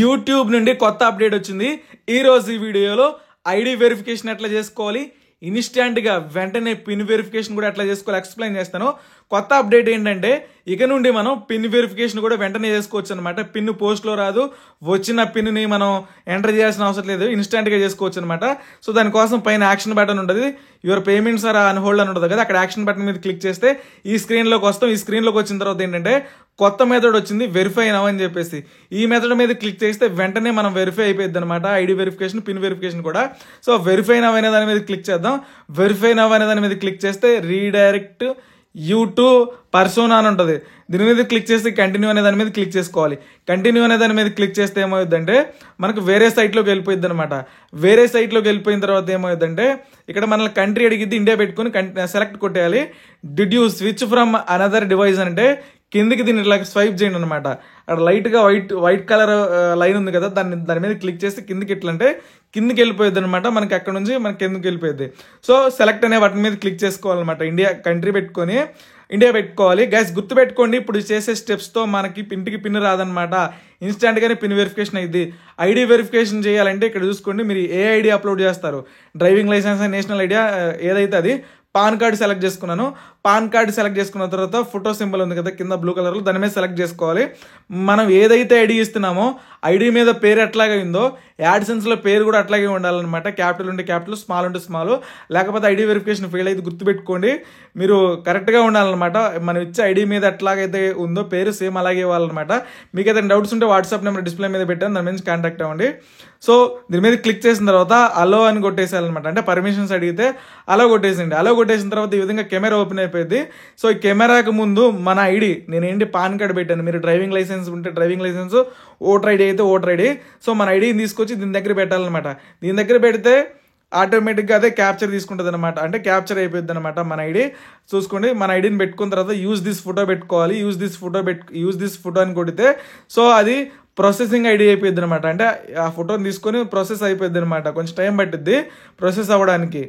YouTube నుండి కొత్త update వచ్చింది. ఈరోజు ఈ వీడియోలో ఐడి వెరిఫికేషన్ ఎట్లా చేసుకోవాలి, ఇన్స్టాంట్గా వెంటనే పిన్ వెరిఫికేషన్ కూడా ఎట్లా చేసుకోవాలి ఎక్స్ప్లెయిన్ చేస్తాను. కొత్త అప్డేట్ ఏంటంటే ఇక నుండి మనం పిన్ వెరిఫికేషన్ కూడా వెంటనే చేసుకోవచ్చు అనమాట. పిన్ పోస్ట్లో రాదు, వచ్చిన పిన్ని మనం ఎంటర్ చేయాల్సిన అవసరం లేదు, ఇన్స్టాంట్గా చేసుకోవచ్చు అనమాట. సో దానికోసం పైన యాక్షన్ బటన్ ఉంటుంది, your payments are on hold అని ఉంటుంది కదా, అక్కడ యాక్షన్ బటన్ మీద క్లిక్ చేస్తే ఈ స్క్రీన్లోకి వస్తాం. ఈ స్క్రీన్లోకి వచ్చిన తర్వాత ఏంటంటే కొత్త మెథడ్ వచ్చింది, వెరిఫై నౌ అని చెప్పేసి. ఈ మెథడ్ మీద క్లిక్ చేస్తే వెంటనే మనం వెరిఫై అయిపోయింది అనమాట, ఐడి వెరిఫికేషన్ పిన్ వెరిఫికేషన్ కూడా. సో వెరిఫై నౌ అనే దాని మీద క్లిక్ చేద్దాం. వెరిఫై నౌ అనే దాని మీద క్లిక్ చేస్తే రీడైరెక్ట్ యూ టు పర్సోనా అని ఉంటుంది. దీని మీద క్లిక్ చేసి కంటిన్యూ అనే దాని మీద క్లిక్ చేసుకోవాలి. కంటిన్యూ అనే దాని మీద క్లిక్ చేస్తే ఏమవుతుందంటే మనకు వేరే సైట్లోకి వెళ్ళిపోయింది అనమాట. వేరే సైట్లోకి వెళ్ళిపోయిన తర్వాత ఏమవుతుందంటే ఇక్కడ మనల్ని కంట్రీ అడిగిద్ది, ఇండియా పెట్టుకుని సెలెక్ట్ కొట్టేయాలి. Did you switch from another device అంటే కిందికి దీన్ని ఇట్లా స్వైప్ చేయండి అనమాట. అక్కడ లైట్గా వైట్ కలర్ లైన్ ఉంది కదా, దాని మీద క్లిక్ చేసి కిందికి ఎట్లా అంటే కిందికి వెళ్ళిపోయింది అనమాట. మనకి అక్కడ నుంచి మనకి కిందికి వెళ్ళిపోయింది. సో సెలెక్ట్ అనే బటన్ మీద క్లిక్ చేసుకోవాలన్నమాట. ఇండియా కంట్రీ పెట్టుకొని ఇండియా పెట్టుకోవాలి. గైస్ గుర్తుపెట్టుకోండి, ఇప్పుడు చేసే స్టెప్స్తో మనకి ఇంటికి పిన్ రాదనమాట, ఇన్స్టాంట్గానే పిన్ వెరిఫికేషన్ అయింది. ఐడి వెరిఫికేషన్ చేయాలంటే ఇక్కడ చూసుకోండి, మీరు ఏ ఐడి అప్లోడ్ చేస్తారు, డ్రైవింగ్ లైసెన్స్, నేషనల్ ఐడియా ఏదైతే అది. పాన్ కార్డు సెలెక్ట్ చేసుకున్నాను. పాన్ కార్డు సెలెక్ట్ చేసుకున్న తర్వాత ఫోటో సింబల్ ఉంది కదా కింద బ్లూ కలర్లో, దాని మీద సెలెక్ట్ చేసుకోవాలి. మనం ఏదైతే ఐడి ఇస్తున్నామో ఐడి మీద పేరు ఎట్లాగే ఉందో యాడ్సెన్స్లో పేరు కూడా అట్లాగే ఉండాలన్నమాట. క్యాపిటల్ ఉంటే క్యాపిటల్, స్మాల్ ఉంటే స్మాల్. లేకపోతే ఐడి వెరిఫికేషన్ ఫెయిల్ అయితే గుర్తుపెట్టుకోండి, మీరు కరెక్ట్గా ఉండాలన్నమాట. మనం ఇచ్చే ఐడి మీద ఎట్లాగైతే ఉందో పేరు సేమ్ అలాగే ఇవ్వాలన్నమాట. మీకు ఏదైనా డౌట్స్ ఉంటే వాట్సాప్ నెంబర్ డిస్ప్లే మీద పెట్టాను, దాని మీద కాంటాక్ట్ అవ్వండి. సో దీని మీద క్లిక్ చేసిన తర్వాత అలో అని కొట్టేసేయాలన్నమాట. అంటే పర్మిషన్స్ అడిగితే అలో కొట్టేసిండి. అలో కొట్టేసిన తర్వాత ఈ విధంగా కెమెరా ఓపెన్ అయిపోయింది. సో ఈ కెమెరాకు ముందు మన ఐడి, నేనేంటి పాన్ కార్డు పెట్టాను, మీరు డ్రైవింగ్ లైసెన్స్ ఉంటే డ్రైవింగ్ లైసెన్స్, ఓటర్ ఐడి అయితే ఓటర్ ఐడి. సో మన ఐడిని తీసుకొచ్చి దీని దగ్గర పెట్టాలన్నమాట. దీని దగ్గర పెడితే ఆటోమేటిక్గా అదే క్యాప్చర్ తీసుకుంటుంది అనమాట, అంటే క్యాప్చర్ అయిపోద్ది అనమాట మన ఐడి. చూసుకోండి, మన ఐడిని పెట్టుకున్న తర్వాత యూజ్ దిస్ ఫోటో పెట్టుకోవాలి. యూజ్ దిస్ ఫోటో అని కొడితే సో అది ప్రాసెసింగ్ ఐడి అయిపోయింది అనమాట. అంటే ఆ ఫోటోని తీసుకొని ప్రాసెస్ అయిపోయింది అనమాట. కొంచెం టైం పట్టిద్ది ప్రాసెస్ అవ్వడానికి.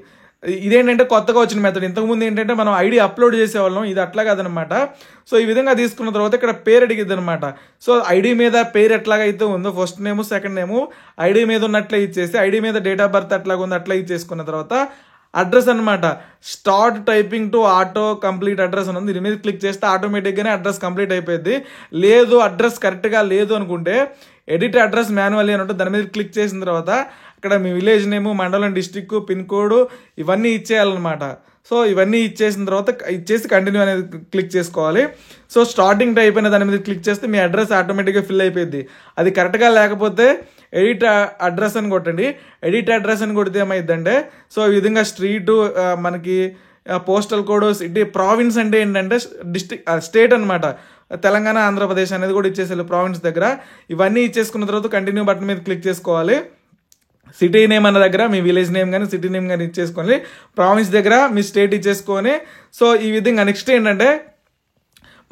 ఇదేంటంటే కొత్తగా వచ్చిన మెథడ్. ఇంతకుముందు ఏంటంటే మనం ఐడి అప్లోడ్ చేసేవాళ్ళం, ఇది అట్లా కాదనమాట. సో ఈ విధంగా తీసుకున్న తర్వాత ఇక్కడ పేరు అడిగిద్ది అనమాట. సో ఐడి మీద పేరు ఎట్లాగైతే ఉందో ఫస్ట్ నేము సెకండ్ నేము ఐడి మీద ఉన్నట్లే ఇచ్చేసి, ఐడి మీద డేట్ ఆఫ్ బర్త్ ఎట్లాగా ఉందో అట్లా ఇచ్చేసుకున్న తర్వాత అడ్రస్ అనమాట, start typing to auto complete address అని ఉంది. దీని మీద క్లిక్ చేస్తే ఆటోమేటిక్గానే అడ్రస్ కంప్లీట్ అయిపోయింది. లేదు అడ్రస్ కరెక్ట్గా లేదు అనుకుంటే ఎడిట్ అడ్రస్ మాన్యువల్లీ అని ఉంటుంది. దాని మీద క్లిక్ చేసిన తర్వాత అక్కడ మీ విలేజ్ నేము, మండలం, డిస్టిక్, పిన్ కోడ్ ఇవన్నీ ఇచ్చేయాలన్నమాట. సో ఇవన్నీ ఇచ్చేసిన తర్వాత ఇచ్చేసి కంటిన్యూ అనేది క్లిక్ చేసుకోవాలి. సో స్టార్టింగ్ టైప్ అనే దాని మీద క్లిక్ చేస్తే మీ అడ్రస్ ఆటోమేటిక్గా ఫిల్ అయిపోయింది. అది కరెక్ట్గా లేకపోతే ఎడిట్ అడ్రస్ అని కొట్టండి. ఎడిట్ అడ్రస్ అని కొడితే ఏమైందంటే సో ఈ విధంగా స్ట్రీటు, మనకి పోస్టల్ కోడ్, సిటీ, ప్రావిన్స్ అంటే ఏంటంటే స్టేట్ అనమాట, తెలంగాణ, ఆంధ్రప్రదేశ్ అనేది కూడా ఇచ్చేసారు ప్రావిన్స్ దగ్గర. ఇవన్నీ ఇచ్చేసుకున్న తర్వాత కంటిన్యూ బటన్ మీద క్లిక్ చేసుకోవాలి. సిటీ నేమ్ అన్న దగ్గర మీ విలేజ్ నేమ్ కానీ సిటీ నేమ్ కానీ ఇచ్చేసుకోవాలి. ప్రావిన్స్ దగ్గర మీ స్టేట్ ఇచ్చేసుకొని సో ఈ విధంగా నెక్స్ట్ ఏంటంటే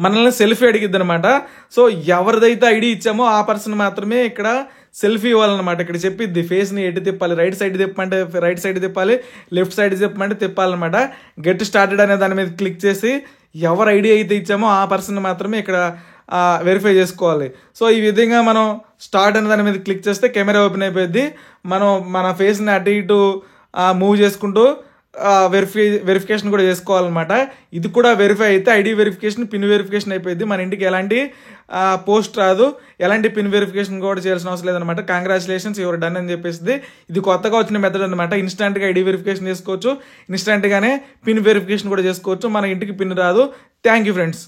మనల్ని సెల్ఫీ అడిగిద్ది అనమాట. సో ఎవరిదైతే ఐడి ఇచ్చామో ఆ పర్సన్ మాత్రమే ఇక్కడ సెల్ఫీ ఇవ్వాలన్నమాట. ఇక్కడ చెప్పిద్ది ఫేస్ని ఎటు తిప్పాలి, రైట్ సైడ్ తిప్పమంటే రైట్ సైడ్ తిప్పాలి, లెఫ్ట్ సైడ్ తిప్పమంటే తిప్పాలన్నమాట. గెట్ స్టార్టెడ్ అనే దాని మీద క్లిక్ చేసి ఎవరు ఐడి అయితే ఇచ్చామో ఆ పర్సన్ మాత్రమే ఇక్కడ వెరిఫై చేసుకోవాలి. సో ఈ విధంగా మనం స్టార్ట్ అనే దాని మీద క్లిక్ చేస్తే కెమెరా ఓపెన్ అయిపోయింది. మనం మన ఫేస్ని అటు ఇటు మూవ్ చేసుకుంటూ వెరిఫికేషన్ కూడా చేసుకోవాలన్నమాట. ఇది కూడా వెరిఫై అయితే ఐడి వెరిఫికేషన్, పిన్ వెరిఫికేషన్ అయిపోయింది. మన ఇంటికి ఎలాంటి పోస్ట్ రాదు, ఎలాంటి పిన్ వెరిఫికేషన్ కూడా చేయాల్సిన అవసరం లేదనమాట. కంగ్రాచులేషన్స్, యువర్ డన్ అని చెప్పేసింది. ఇది కొత్తగా వచ్చిన మెథడ్ అనమాట. ఇన్స్టాంట్గా ఐడి వెరిఫికేషన్ చేసుకోవచ్చు, ఇన్స్టాంట్గానే పిన్ వెరిఫికేషన్ కూడా చేసుకోవచ్చు. మన ఇంటికి పిన్ రాదు. Thank you friends.